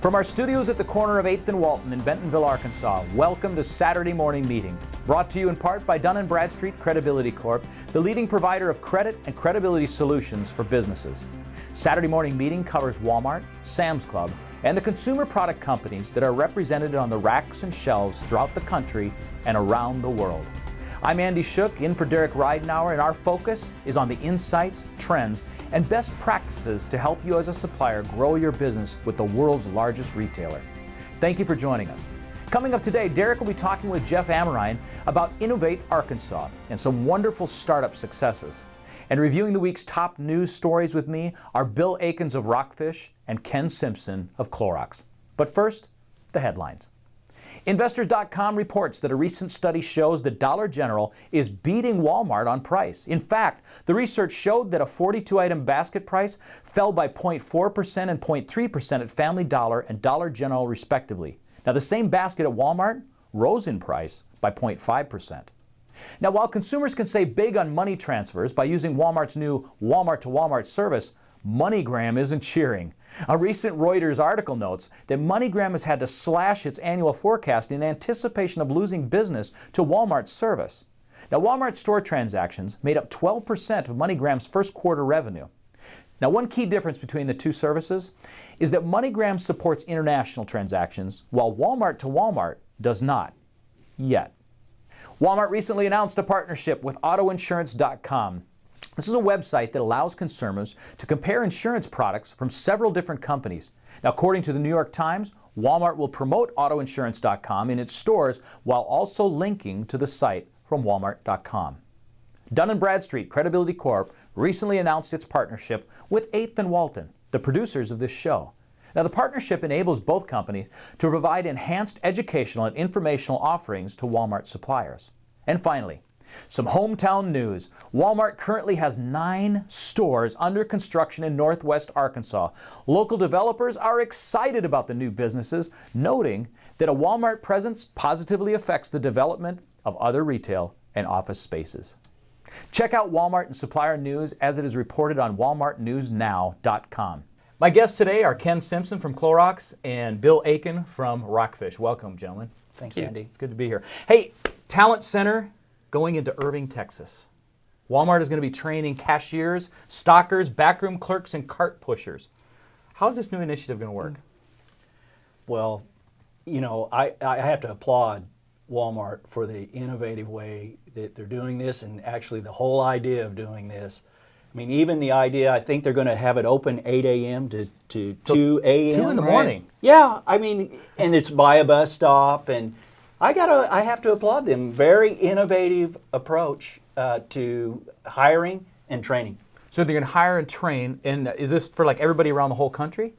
From our studios at the corner of 8th and Walton in Bentonville, Arkansas, welcome to Saturday Morning Meeting, brought to you in part by Dun & Bradstreet Credibility Corp., the leading provider of credit and credibility solutions for businesses. Saturday Morning Meeting covers Walmart, Sam's Club, and the consumer product companies that are represented on the racks and shelves throughout the country and around the world. I'm Andy Schuch, in for Derek Ridenoure, and our focus is on the insights, trends, and best practices to help you as a supplier grow your business with the world's largest retailer. Thank you for joining us. Coming up today, Derek will be talking with Jeff Amerine about Innovate Arkansas and some wonderful startup successes. And reviewing the week's top news stories with me are Bill Akins of Rockfish and Ken Simpson of Clorox. But first, the headlines. Investors.com reports that a recent study shows that Dollar General is beating Walmart on price. In fact, the research showed that a 42-item basket price fell by 0.4% and 0.3% at Family Dollar and Dollar General respectively. Now, the same basket at Walmart rose in price by 0.5%. Now, while consumers can save big on money transfers by using Walmart's new Walmart to Walmart service, MoneyGram isn't cheering. A recent Reuters article notes that MoneyGram has had to slash its annual forecast in anticipation of losing business to Walmart's service. Now, Walmart store transactions made up 12% of MoneyGram's first quarter revenue. Now, one key difference between the two services is that MoneyGram supports international transactions, while Walmart to Walmart does not, yet. Walmart recently announced a partnership with AutoInsurance.com. This is a website that allows consumers to compare insurance products from several different companies. Now, according to the New York Times, Walmart will promote AutoInsurance.com in its stores while also linking to the site from Walmart.com. Dun & Bradstreet Credibility Corp. Recently announced its partnership with 8th and Walton, the producers of this show. Now, the partnership enables both companies to provide enhanced educational and informational offerings to Walmart suppliers. And finally, some hometown news. Walmart currently has 9 stores under construction in Northwest Arkansas. Local developers are excited about the new businesses, noting that a Walmart presence positively affects the development of other retail and office spaces. Check out Walmart and supplier news as it is reported on walmartnewsnow.com. My guests today are Ken Simpson from Clorox and Bill Akin from Rockfish. Welcome, gentlemen. Thanks, Andy. It's good to be here. Hey, Talent Center going into Irving, Texas. Walmart is going to be training cashiers, stockers, backroom clerks, and cart pushers. How's this new initiative going to work? Well, you know, I have to applaud Walmart for the innovative way that they're doing this, and actually the whole idea of doing this. I mean, even the idea, I think they're going to have it open 8 a.m. to 2 a.m. 2 in the morning. Yeah, I mean, and it's by a bus stop, and I have to applaud them. Very innovative approach to hiring and training. So they're going to hire and train, and is this for like everybody around the whole country?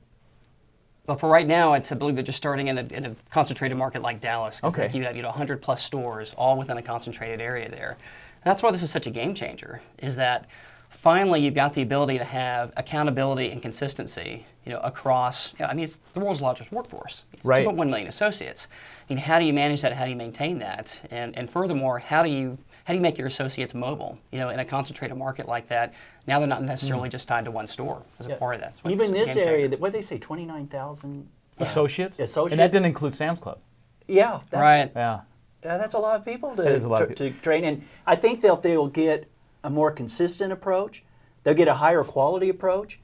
Well, for right now, I believe they're just starting in a concentrated market like Dallas. Okay. Like you have 100 plus stores all within a concentrated area there. That's why this is such a game changer. Is that finally you've got the ability to have accountability and consistency, across. I mean, it's the world's largest workforce. It's right. 2.1 million associates. How do you manage that? How do you maintain that? And furthermore, how do you make your associates mobile? In a concentrated market like that, now they're not necessarily just tied to one store as a part of that. Even this area, what did they say, 29,000 associates? Associates, and that didn't include Sam's Club. Yeah, that's right. Yeah, that's a lot of people to train. And I think they'll get a more consistent approach. They'll get a higher quality approach.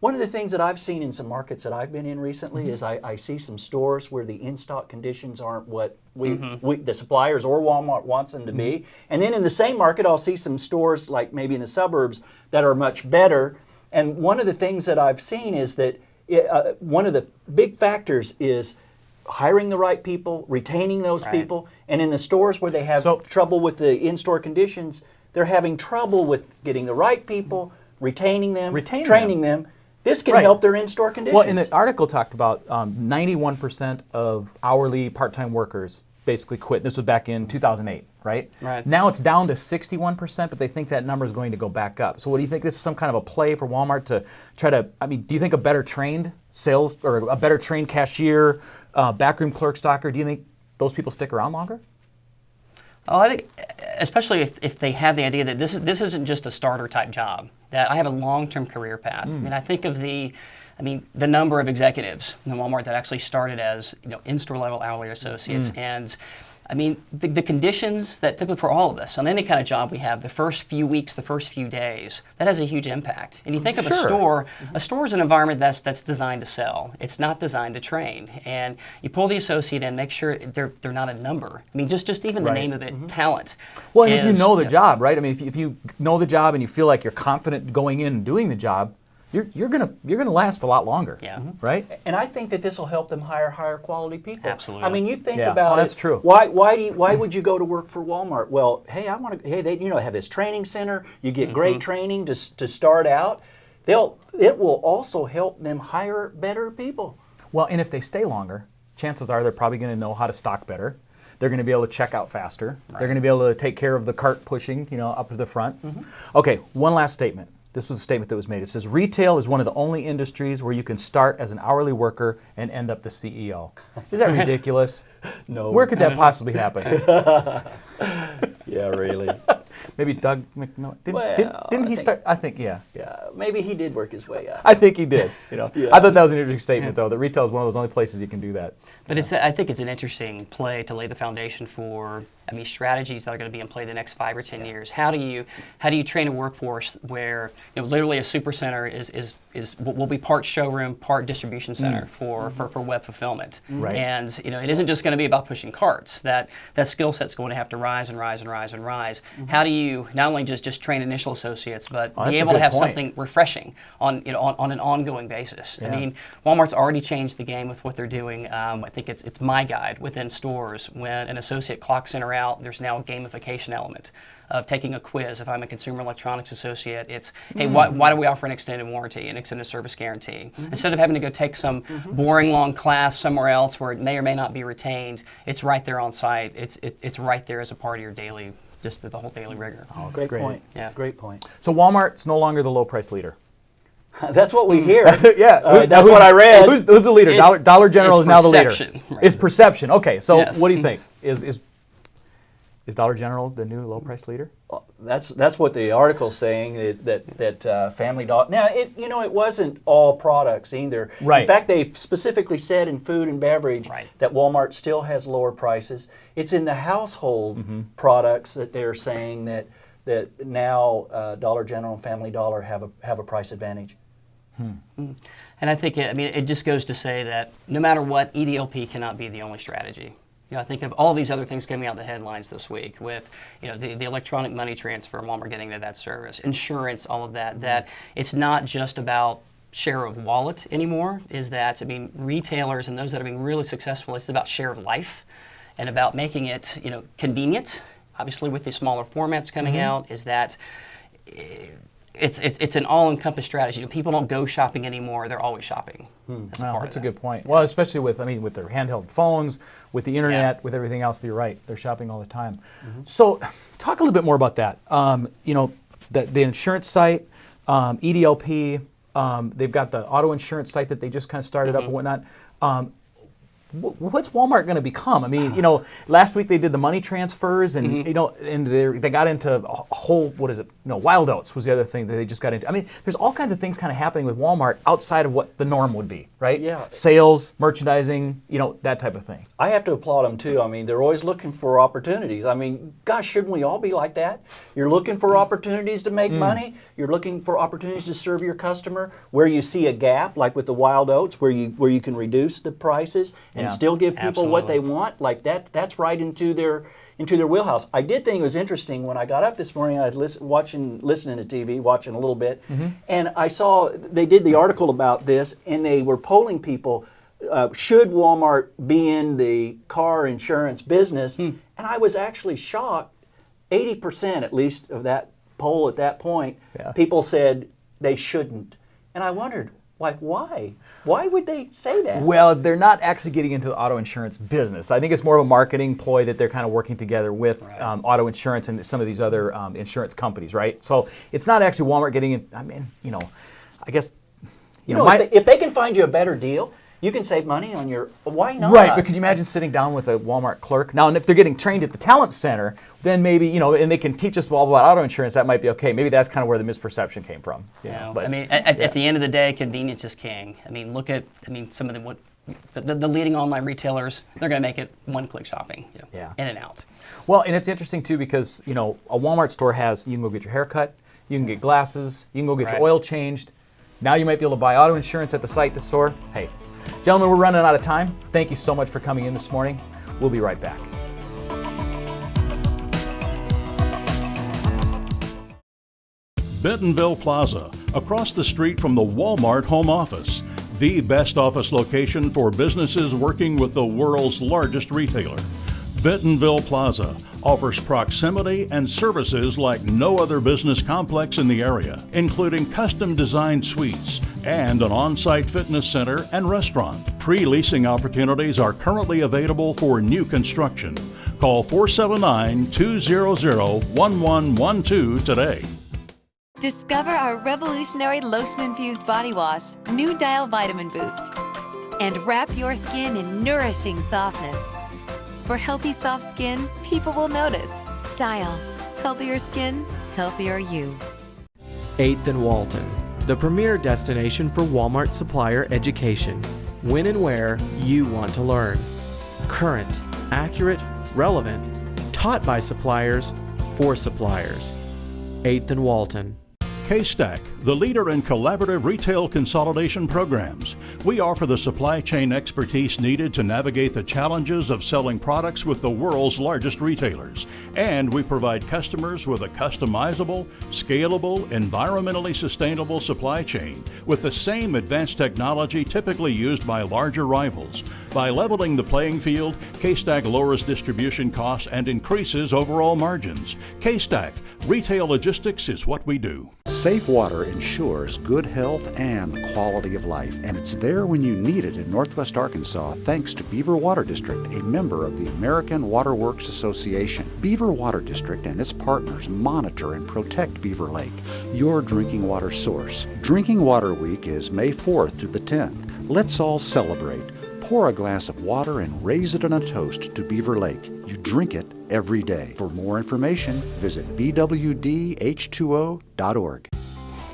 One of the things that I've seen in some markets that I've been in recently is I see some stores where the in-stock conditions aren't what the suppliers or Walmart wants them to be. And then in the same market, I'll see some stores like maybe in the suburbs that are much better. And one of the things that I've seen is that one of the big factors is hiring the right people, retaining those people. And in the stores where they have trouble with the in-store conditions, they're having trouble with getting the right people, retaining them, training them. This can help their in-store conditions. Well, and the article talked about 91% of hourly part-time workers basically quit. This was back in 2008, right? Right. Now it's down to 61%, but they think that number is going to go back up. So what do you think? This is some kind of a play for Walmart to try to, do you think a better trained sales or a better trained cashier, backroom clerk, stocker, do you think those people stick around longer? Oh, I think, especially if they have the idea that this isn't just a starter type job, that I have a long-term career path. I mean, I think of the number of executives in Walmart that actually started as in-store level hourly associates, and I mean the conditions that typically for all of us on any kind of job we have, the first few weeks, the first few days, that has a huge impact. And you think of a store is an environment that's designed to sell. It's not designed to train. And you pull the associate in, make sure they're not a number. I mean, just even the name of it, talent. Well, and if you know the job, right? I mean, if you know the job and you feel like you're confident going in and doing the job, you're gonna last a lot longer. Yeah. Right? And I think that this will help them hire higher quality people. Absolutely. I mean, you think about that's true. Why would you go to work for Walmart? Well, hey, they have this training center. You get great training to start out. It will also help them hire better people. Well, and if they stay longer, chances are they're probably going to know how to stock better. They're going to be able to check out faster. Right. They're going to be able to take care of the cart pushing, up to the front. Okay, one last statement. This was a statement that was made. It says, retail is one of the only industries where you can start as an hourly worker and end up the CEO. Is that ridiculous? No. Where could that possibly happen? Yeah, really. Maybe Doug McMillan. Didn't he start? I think, yeah. Yeah, maybe he did work his way up. I think he did. Yeah. I thought that was an interesting statement, though, that retail is one of those only places you can do that. But I think it's an interesting play to lay the foundation for strategies that are going to be in play the next 5 or 10 years. How do you train a workforce where literally a supercenter will be part showroom, part distribution center for web fulfillment. Right. And it isn't just going to be about pushing carts. That skill set's going to have to rise and rise and rise and rise. How do you not only just train initial associates, but be able to have something refreshing on an ongoing basis? Yeah. I mean, Walmart's already changed the game with what they're doing. I think it's My Guide within stores. When an associate clocks in or out, there's now a gamification element of taking a quiz. If I'm a consumer electronics associate, it's, hey, why do we offer an extended warranty, an extended service guarantee? Instead of having to go take some boring long class somewhere else where it may or may not be retained, it's right there on site. It's right there as a part of your daily, just the whole daily rigor. Oh, Great point. Yeah. Great point. So Walmart's no longer the low price leader. That's what we hear. That's what I read. Who's the leader? Dollar General is now the leader. Right. It's perception. Okay, so Yes. what do you think? Is Dollar General the new low price leader? That's what the article's saying, that Family Dollar. Now, it wasn't all products either. Right. In fact, they specifically said in food and beverage Right. that Walmart still has lower prices. It's in the household products that they're saying that now Dollar General and Family Dollar have a price advantage. And I think it just goes to say that no matter what, EDLP cannot be the only strategy. I think of all these other things coming out in the headlines this week with, the electronic money transfer, Walmart getting into that service, insurance, all of that, that it's not just about share of wallet anymore, retailers and those that are being really successful, it's about share of life and about making it, convenient. Obviously with the smaller formats coming out, is that it's an all-encompassing strategy. People don't go shopping anymore; they're always shopping. That's a good point. Well, especially with their handheld phones, with the internet, with everything else. You're right; they're shopping all the time. So, talk a little bit more about that. The insurance site, EDLP. They've got the auto insurance site that they just kind of started up and whatnot. What's Walmart going to become? I mean, last week they did the money transfers, and and they got into a whole wild oats was the other thing that they just got into. I mean, there's all kinds of things kind of happening with Walmart outside of what the norm would be, right? Yeah. Sales, merchandising, that type of thing. I have to applaud them too. I mean, they're always looking for opportunities. I mean, gosh, shouldn't we all be like that? You're looking for opportunities to make money. You're looking for opportunities to serve your customer. Where you see a gap, like with the wild oats, where you can reduce the prices and still give people what they want, like that's right into their wheelhouse. I did think it was interesting when I got up this morning. I was listening to TV, watching a little bit, and I saw they did the article about this, and they were polling people, should Walmart be in the car insurance business? And I was actually shocked. 80% at least of that poll at that point, people said they shouldn't, and I wondered, like, why? Why would they say that? Well, they're not actually getting into the auto insurance business. I think it's more of a marketing ploy that they're kind of working together with auto insurance and some of these other insurance companies, right? So it's not actually Walmart getting in. I mean, I guess, if they can find you a better deal, You can save money on your, why not? Right, but could you imagine sitting down with a Walmart clerk? Now, and if they're getting trained at the Talent Center, then maybe, and they can teach us all about auto insurance, that might be okay. Maybe that's kind of where the misperception came from. But, I mean, at the end of the day, convenience is king. I mean, look at, some of the leading online retailers, they're going to make it one-click shopping, in and out. Well, and it's interesting, too, because, a Walmart store has, you can go get your hair cut, you can get glasses, you can go get your oil changed. Now you might be able to buy auto insurance at the store. Hey, gentlemen, we're running out of time. Thank you so much for coming in this morning. We'll be right back. Bentonville Plaza, across the street from the Walmart home office. The best office location for businesses working with the world's largest retailer. Bentonville Plaza offers proximity and services like no other business complex in the area, including custom-designed suites and an on-site fitness center and restaurant. Pre-leasing opportunities are currently available for new construction. Call 479-200-1112 today. Discover our revolutionary lotion-infused body wash, New Dial Vitamin Boost, and wrap your skin in nourishing softness. For healthy, soft skin, people will notice. Dial. Healthier skin, healthier you. 8th and Walton, the premier destination for Walmart supplier education. When and where you want to learn. Current, accurate, relevant, taught by suppliers, for suppliers. 8th and Walton. K-Stack, the leader in collaborative retail consolidation programs. We offer the supply chain expertise needed to navigate the challenges of selling products with the world's largest retailers. And we provide customers with a customizable, scalable, environmentally sustainable supply chain with the same advanced technology typically used by larger rivals. By leveling the playing field, K-Stack lowers distribution costs and increases overall margins. K-Stack, retail logistics is what we do. Safe water ensures good health and quality of life, and it's there when you need it in Northwest Arkansas thanks to Beaver Water District, a member of the American Water Works Association. Beaver Water District and its partners monitor and protect Beaver Lake, your drinking water source. Drinking Water Week is May 4th through the 10th. Let's all celebrate. Pour a glass of water and raise it on a toast to Beaver Lake. You drink it every day. For more information, visit bwdh2o.org.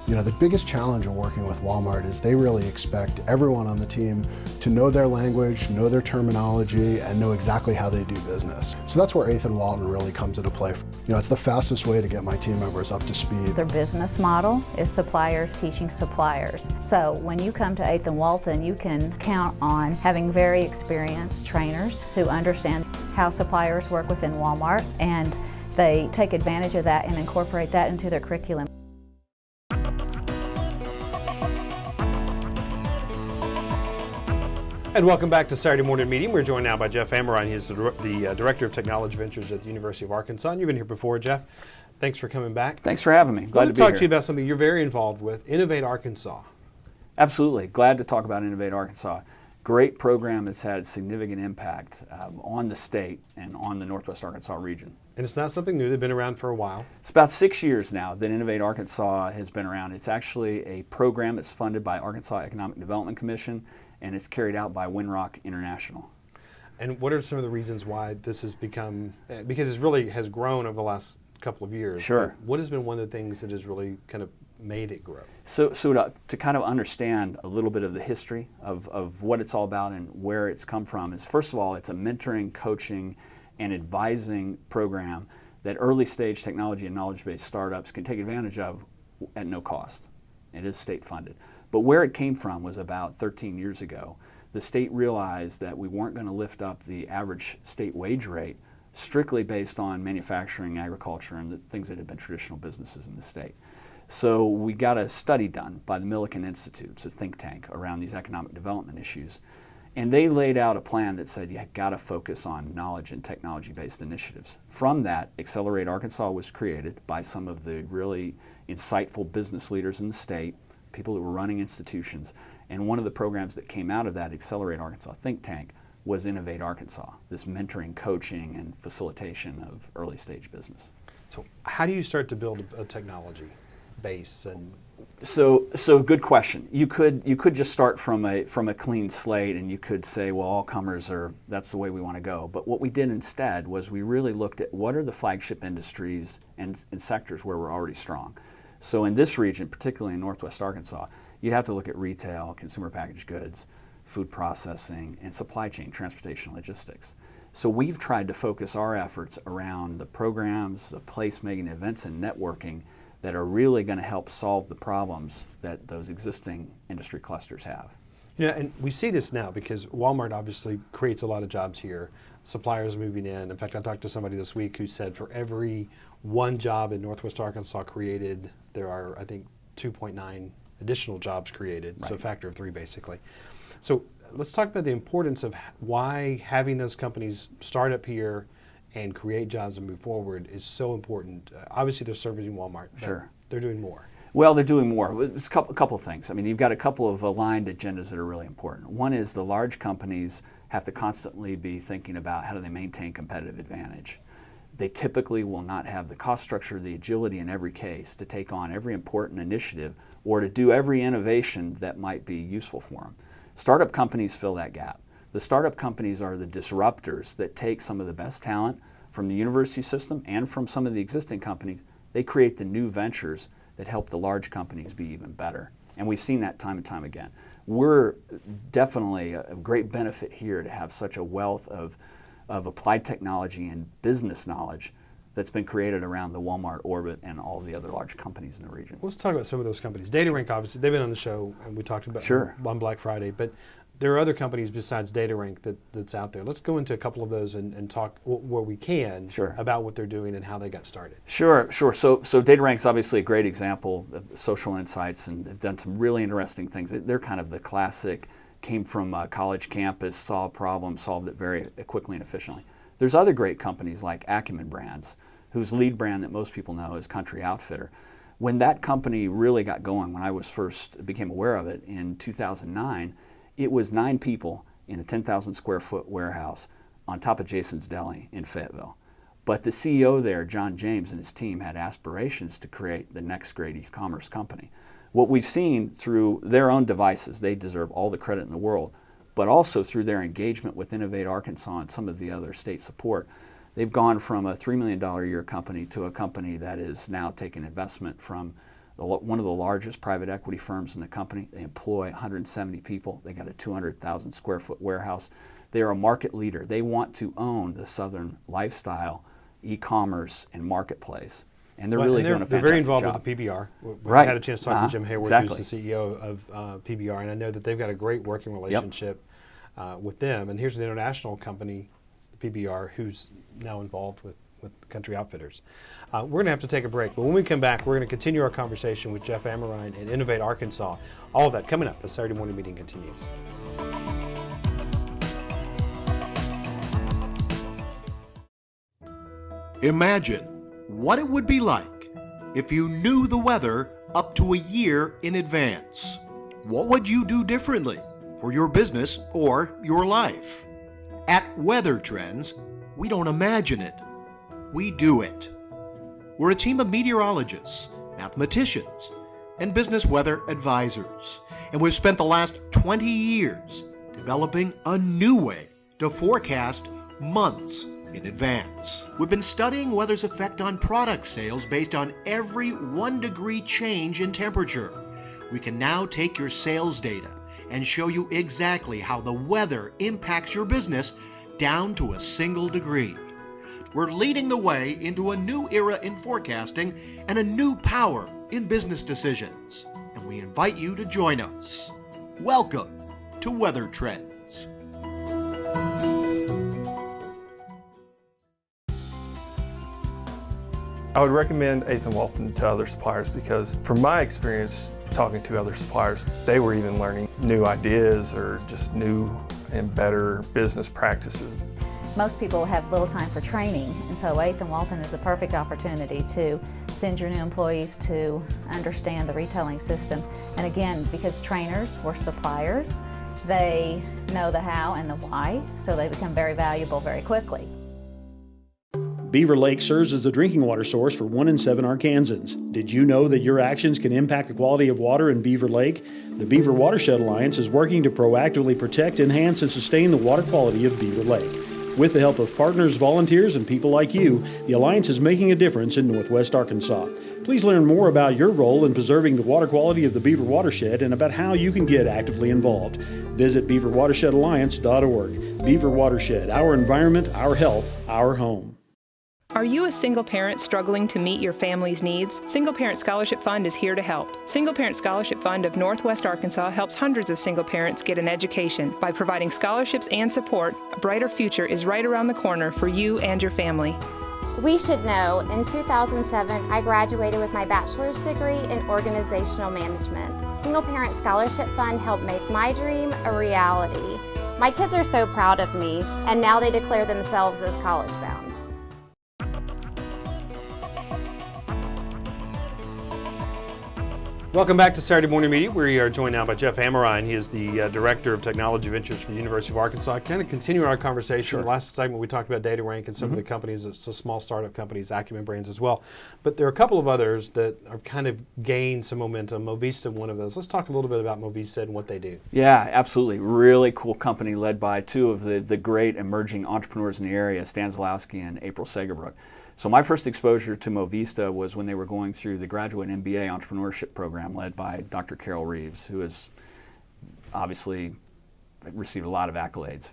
The biggest challenge of working with Walmart is they really expect everyone on the team to know their language, know their terminology, and know exactly how they do business. So that's where 8th and Walton really comes into play. It's the fastest way to get my team members up to speed. Their business model is suppliers teaching suppliers. So when you come to 8th and Walton, you can count on having very experienced trainers who understand how suppliers work within Walmart, and they take advantage of that and incorporate that into their curriculum. And welcome back to Saturday Morning Meeting. We're joined now by Jeff Amerine. He's the Director of Technology Ventures at the University of Arkansas. And you've been here before, Jeff. Thanks for coming back. Thanks for having me. Glad to be here. I want to talk to you about something you're very involved with, Innovate Arkansas. Absolutely. Glad to talk about Innovate Arkansas. Great program that's had significant impact on the state and on the Northwest Arkansas region. And it's not something new. They've been around for a while. It's about 6 years now that Innovate Arkansas has been around. It's actually a program that's funded by Arkansas Economic Development Commission, and it's carried out by Winrock International. And what are some of the reasons why this has become, because it really has grown over the last couple of years. Sure. What has been one of the things that has really kind of made it grow? So to kind of understand a little bit of the history of what it's all about and where it's come from is, first of all, it's a mentoring, coaching, and advising program that early stage technology and knowledge-based startups can take advantage of at no cost. It is state funded. But where it came from was about 13 years ago. The state realized that we weren't going to lift up the average state wage rate strictly based on manufacturing, agriculture, and the things that had been traditional businesses in the state. So we got a study done by the Millikan Institute, it's a think tank around these economic development issues. And they laid out a plan that said you got to focus on knowledge and technology-based initiatives. From that, Accelerate Arkansas was created by some of the really insightful business leaders in the state, people that were running institutions. And one of the programs that came out of that Accelerate Arkansas think tank was Innovate Arkansas, this mentoring, coaching, and facilitation of early stage business. So how do you start to build a technology? base? And So good question. You could just start from a clean slate, and you could say, well, all comers that's the way we want to go. But what we did instead was we really looked at what are the flagship industries and sectors where we're already strong. So in this region, particularly in Northwest Arkansas, you'd have to look at retail, consumer packaged goods, food processing, and supply chain, transportation, logistics. So we've tried to focus our efforts around the programs, the placemaking, events, and networking that are really going to help solve the problems that those existing industry clusters have. Yeah, and we see this now because Walmart obviously creates a lot of jobs here. Suppliers moving in. In fact, I talked to somebody this week who said for every one job in Northwest Arkansas created, there are, I think, 2.9 additional jobs created. Right. So a factor of 3 basically. So let's talk about the importance of why having those companies start up here and create jobs and move forward is so important. Obviously, they're serving Walmart. Sure. They're doing more. Well, they're doing more. There's a couple of things. I mean, you've got a couple of aligned agendas that are really important. One is the large companies have to constantly be thinking about how do they maintain competitive advantage. They typically will not have the cost structure, the agility in every case to take on every important initiative or to do every innovation that might be useful for them. Startup companies fill that gap. The startup companies are the disruptors that take some of the best talent from the university system and from some of the existing companies. They create the new ventures that help the large companies be even better. And we've seen that time and time again. We're definitely a great benefit here to have such a wealth of applied technology and business knowledge that's been created around the Walmart orbit and all the other large companies in the region. Let's talk about some of those companies. DataRank, obviously, they've been on the show and we talked about Sure. on Black Friday, but there are other companies besides DataRank that's out there. Let's go into a couple of those and talk where we can Sure. about what they're doing and how they got started. Sure. So DataRank's obviously a great example of social insights, and they've done some really interesting things. They're kind of the classic, came from a college campus, saw a problem, solved it very quickly and efficiently. There's other great companies like Acumen Brands, whose lead brand that most people know is Country Outfitter. When that company really got going, when I became aware of it in 2009, it was 9 people in a 10,000 square foot warehouse on top of Jason's Deli in Fayetteville. But the CEO there, John James, and his team had aspirations to create the next great e-commerce company. What we've seen through their own devices, they deserve all the credit in the world, but also through their engagement with Innovate Arkansas and some of the other state support, they've gone from a $3 million a year company to a company that is now taking investment from one of the largest private equity firms in the company. They employ 170 people. They got a 200,000 square foot warehouse. They are a market leader. They want to own the Southern lifestyle, e-commerce, and marketplace. And they're really doing a fantastic job. They're very involved with the PBR. Right. I had a chance to talk to Jim Hayward, exactly. who's the CEO of PBR, and I know that they've got a great working relationship with them. And here's an international company, PBR, who's now involved with Country Outfitters. We're going to have to take a break, but when we come back, we're going to continue our conversation with Jeff Amerine and Innovate Arkansas. All of that coming up as Saturday Morning Meeting continues. Imagine what it would be like if you knew the weather up to a year in advance. What would you do differently for your business or your life? At Weather Trends, we don't imagine it. We do it. We're a team of meteorologists, mathematicians, and business weather advisors. And we've spent the last 20 years developing a new way to forecast months in advance. We've been studying weather's effect on product sales based on every 1 degree change in temperature. We can now take your sales data and show you exactly how the weather impacts your business down to a single degree. We're leading the way into a new era in forecasting and a new power in business decisions. And we invite you to join us. Welcome to Weather Trends. I would recommend 8th and Walton to other suppliers because from my experience talking to other suppliers, they were even learning new ideas or just new and better business practices. Most people have little time for training, and so 8th and Walton is a perfect opportunity to send your new employees to understand the retailing system. And again, because trainers were suppliers, they know the how and the why, so they become very valuable very quickly. Beaver Lake serves as the drinking water source for 1 in 7 Arkansans. Did you know that your actions can impact the quality of water in Beaver Lake? The Beaver Watershed Alliance is working to proactively protect, enhance, and sustain the water quality of Beaver Lake. With the help of partners, volunteers, and people like you, the Alliance is making a difference in Northwest Arkansas. Please learn more about your role in preserving the water quality of the Beaver Watershed and about how you can get actively involved. Visit beaverwatershedalliance.org. Beaver Watershed, our environment, our health, our home. Are you a single parent struggling to meet your family's needs? Single Parent Scholarship Fund is here to help. Single Parent Scholarship Fund of Northwest Arkansas helps hundreds of single parents get an education. By providing scholarships and support, a brighter future is right around the corner for you and your family. We should know, in 2007, I graduated with my bachelor's degree in organizational management. Single Parent Scholarship Fund helped make my dream a reality. My kids are so proud of me, and now they declare themselves as college-bound. Welcome back to Saturday Morning Media. We are joined now by Jeff Amerine. He is the Director of Technology Ventures for the University of Arkansas. Kind of continue our conversation. Sure. Last segment we talked about DataRank and some of the companies, so small startup companies, Acumen brands as well. But there are a couple of others that are kind of gained some momentum. Movista, one of those. Let's talk a little bit about Movista and what they do. Yeah, absolutely. Really cool company led by two of the great emerging entrepreneurs in the area, Stan Zalowski and April Segerbrook. So my first exposure to Movista was when they were going through the graduate MBA entrepreneurship program led by Dr. Carol Reeves, who has obviously received a lot of accolades.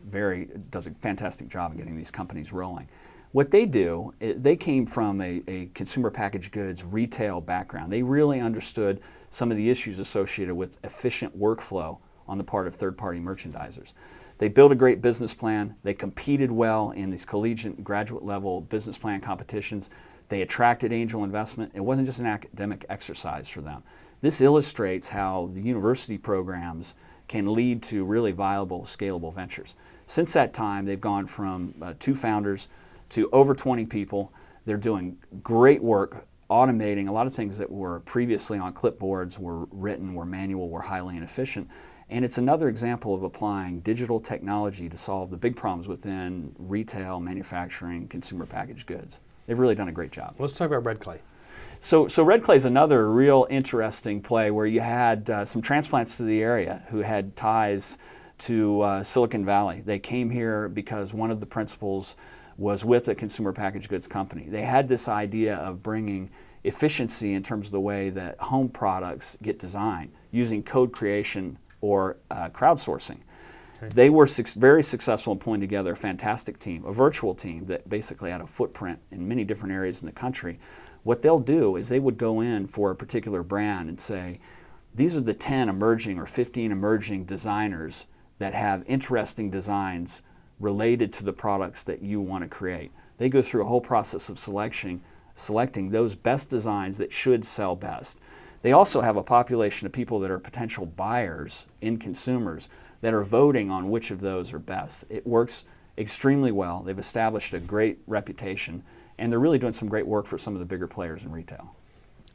Does a fantastic job in getting these companies rolling. What they do, they came from a consumer packaged goods retail background. They really understood some of the issues associated with efficient workflow on the part of third-party merchandisers. They built a great business plan. They competed well in these collegiate graduate level business plan competitions. They attracted angel investment. It wasn't just an academic exercise for them. This illustrates how the university programs can lead to really viable, scalable ventures. Since that time, they've gone from 2 founders to over 20 people. They're doing great work automating a lot of things that were previously on clipboards, were written, were manual, were highly inefficient. And it's another example of applying digital technology to solve the big problems within retail, manufacturing, consumer packaged goods. They've really done a great job. Let's talk about Red Clay. So Red Clay is another real interesting play where you had some transplants to the area who had ties to Silicon Valley. They came here because one of the principals was with a consumer packaged goods company. They had this idea of bringing efficiency in terms of the way that home products get designed using code creation or crowdsourcing. Okay. They were very successful in pulling together a fantastic team, a virtual team that basically had a footprint in many different areas in the country. What they'll do is they would go in for a particular brand and say, these are the 10 emerging or 15 emerging designers that have interesting designs related to the products that you want to create. They go through a whole process of selecting those best designs that should sell best. They also have a population of people that are potential buyers in consumers that are voting on which of those are best. It works extremely well. They've established a great reputation, and they're really doing some great work for some of the bigger players in retail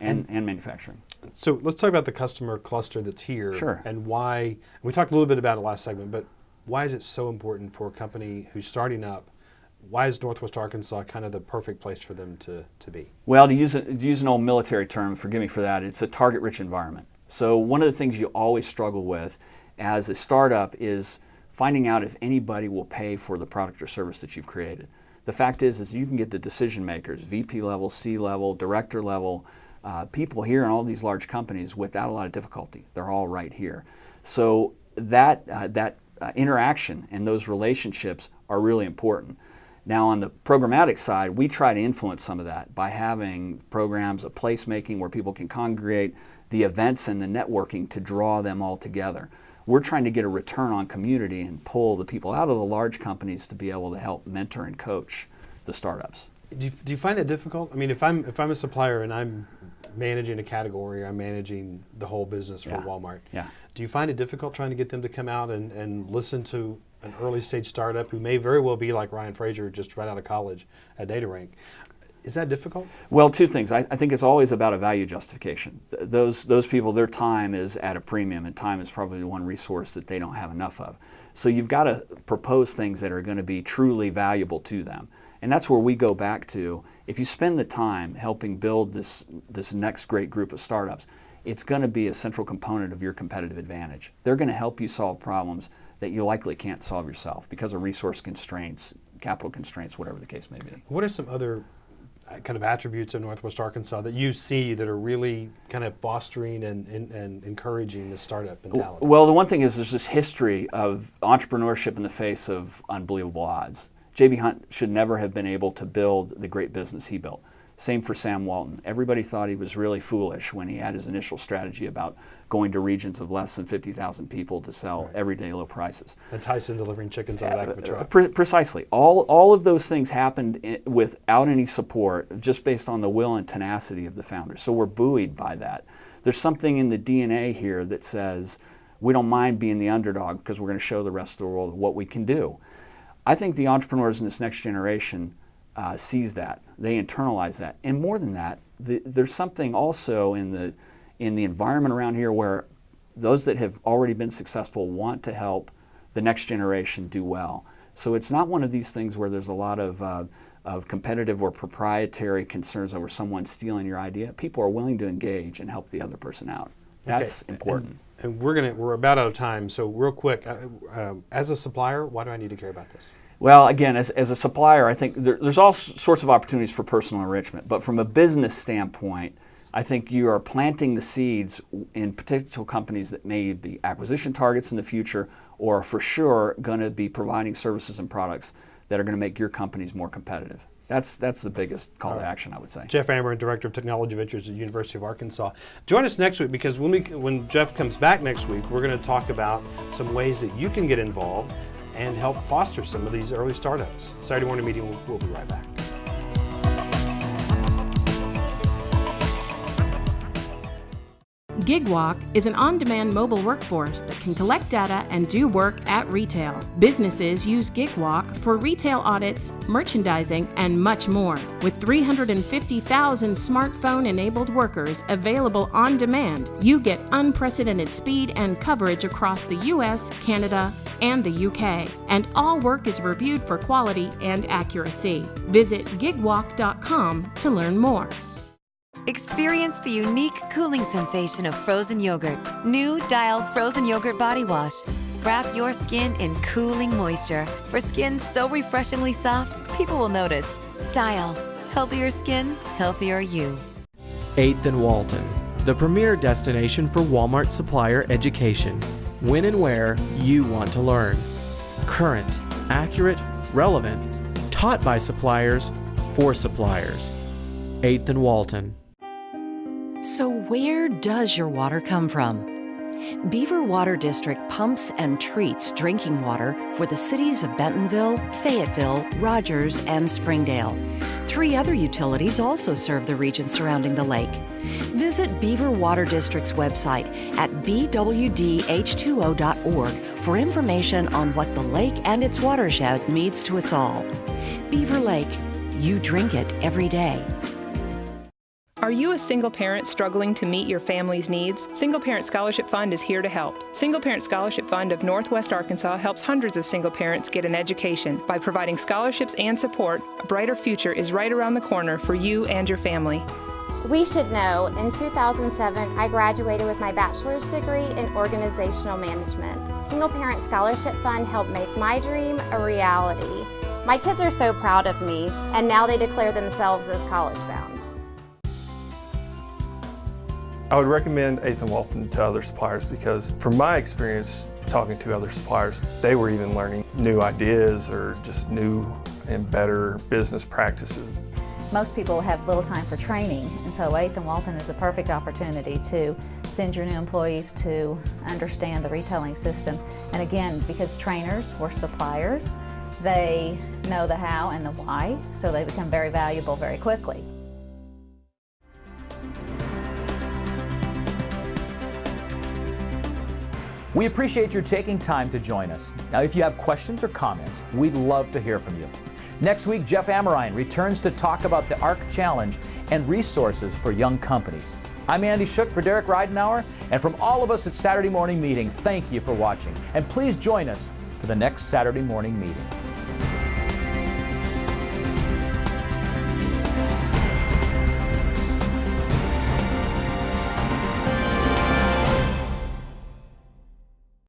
and manufacturing. So let's talk about the customer cluster that's here. Sure. And why. We talked a little bit about it last segment, but why is it so important for a company who's starting up? Why is Northwest Arkansas kind of the perfect place for them to be? Well, to use an old military term, forgive me for that, it's a target-rich environment. So one of the things you always struggle with as a startup is finding out if anybody will pay for the product or service that you've created. The fact is you can get the decision makers, VP level, C level, director level, people here in all these large companies without a lot of difficulty. They're all right here. So that interaction and those relationships are really important. Now on the programmatic side, we try to influence some of that by having programs of placemaking where people can congregate, the events and the networking to draw them all together. We're trying to get a return on community and pull the people out of the large companies to be able to help mentor and coach the startups. Do you find that difficult? I mean, if I'm a supplier and I'm managing a category, I'm managing the whole business for Walmart. Yeah. Do you find it difficult trying to get them to come out and listen to an early stage startup who may very well be like Ryan Frazier, just right out of college at DataRank? Is that difficult? Well, two things. I think it's always about a value justification. Those people, their time is at a premium, and time is probably the one resource that they don't have enough of. So you've got to propose things that are going to be truly valuable to them. And that's where we go back to. If you spend the time helping build this next great group of startups, it's going to be a central component of your competitive advantage. They're going to help you solve problems that you likely can't solve yourself because of resource constraints, capital constraints, whatever the case may be. What are some other kind of attributes of Northwest Arkansas that you see that are really kind of fostering and encouraging the startup mentality? Well, the one thing is there's this history of entrepreneurship in the face of unbelievable odds. J.B. Hunt should never have been able to build the great business he built. Same for Sam Walton. Everybody thought he was really foolish when he had his initial strategy about going to regions of less than 50,000 people to sell everyday low prices. And Tyson delivering chickens on the back of a truck. Precisely. All of those things happened without any support, just based on the will and tenacity of the founders. So we're buoyed by that. There's something in the DNA here that says we don't mind being the underdog because we're going to show the rest of the world what we can do. I think the entrepreneurs in this next generation sees that. They internalize that. And more than that, there's something also in the environment around here where those that have already been successful want to help the next generation do well. So it's not one of these things where there's a lot of competitive or proprietary concerns over someone stealing your idea. People are willing to engage and help the other person out. That's important. And we're about out of time, so real quick, as a supplier, why do I need to care about this? Well, again, as a supplier, I think there's all sorts of opportunities for personal enrichment, but from a business standpoint, I think you are planting the seeds in potential companies that may be acquisition targets in the future or for sure going to be providing services and products that are going to make your companies more competitive. That's the biggest call to action, I would say. Jeff Amerine, Director of Technology Ventures at the University of Arkansas. Join us next week because when Jeff comes back next week, we're going to talk about some ways that you can get involved and help foster some of these early startups. Saturday morning meeting, we'll be right back. GigWalk is an on-demand mobile workforce that can collect data and do work at retail. Businesses use GigWalk for retail audits, merchandising, and much more. With 350,000 smartphone-enabled workers available on demand, you get unprecedented speed and coverage across the U.S., Canada, and the UK. And all work is reviewed for quality and accuracy. Visit gigwalk.com to learn more. Experience the unique cooling sensation of frozen yogurt. New Dial Frozen Yogurt Body Wash. Wrap your skin in cooling moisture. For skin so refreshingly soft, people will notice. Dial. Healthier skin, healthier you. 8th and Walton, the premier destination for Walmart supplier education. When and where you want to learn. Current, accurate, relevant, taught by suppliers, for suppliers. 8th and Walton. So where does your water come from? Beaver Water District pumps and treats drinking water for the cities of Bentonville, Fayetteville, Rogers, and Springdale. 3 other utilities also serve the region surrounding the lake. Visit Beaver Water District's website at bwdh2o.org for information on what the lake and its watershed means to us all. Beaver Lake, you drink it every day. Are you a single parent struggling to meet your family's needs? Single Parent Scholarship Fund is here to help. Single Parent Scholarship Fund of Northwest Arkansas helps hundreds of single parents get an education. By providing scholarships and support, a brighter future is right around the corner for you and your family. We should know, in 2007, I graduated with my bachelor's degree in organizational management. Single Parent Scholarship Fund helped make my dream a reality. My kids are so proud of me, and now they declare themselves as college-bound. I would recommend 8th and Walton to other suppliers because from my experience talking to other suppliers, they were even learning new ideas or just new and better business practices. Most people have little time for training, and so 8th and Walton is a perfect opportunity to send your new employees to understand the retailing system. And again, because trainers were suppliers, they know the how and the why, so they become very valuable very quickly. We appreciate your taking time to join us. Now, if you have questions or comments, we'd love to hear from you. Next week, Jeff Amerine returns to talk about the ARC Challenge and resources for young companies. I'm Andy Schuch for Derek Ridenoure, and from all of us at Saturday Morning Meeting, thank you for watching. And please join us for the next Saturday Morning Meeting.